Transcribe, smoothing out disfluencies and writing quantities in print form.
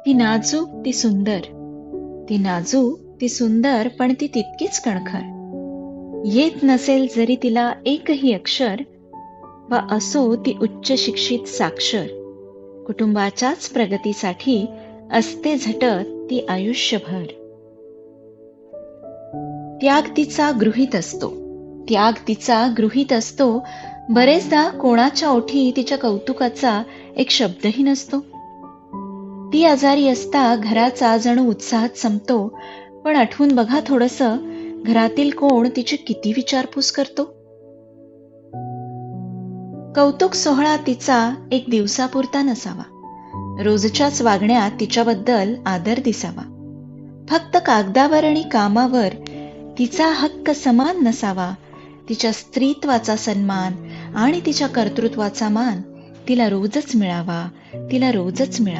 ती नाजूक, ती सुंदर. ती नाजूक, ती सुंदर, पण ती तितकीच कणखर. येत नसेल जरी तिला एकही अक्षर, वा असो ती उच्च शिक्षित साक्षर. कुटुंबाच्याच प्रगतीसाठी असते झटत ती आयुष्यभर. त्याग तिचा गृहीत असतो. त्याग तिचा गृहीत असतो. बरेचदा कोणाच्या ओठी तिच्या कौतुकाचा एक शब्दही नसतो. ती आजारी असता घराचा जणू उत्साहात संपतो. पण आठवून बघा थोडंसं, घरातील कोण तिची किती विचारपूस करतो. कौतुक सोहळा तिचा एक दिवसापुरता नसावा. रोजच्याच वागण्यात तिच्याबद्दल आदर दिसावा. फक्त कागदावर आणि कामावर तिचा हक्क समान नसावा. तिच्या स्त्रीत्वाचा सन्मान आणि तिच्या कर्तृत्वाचा मान तिला रोजच मिळावा. तिला रोजच मिळावा.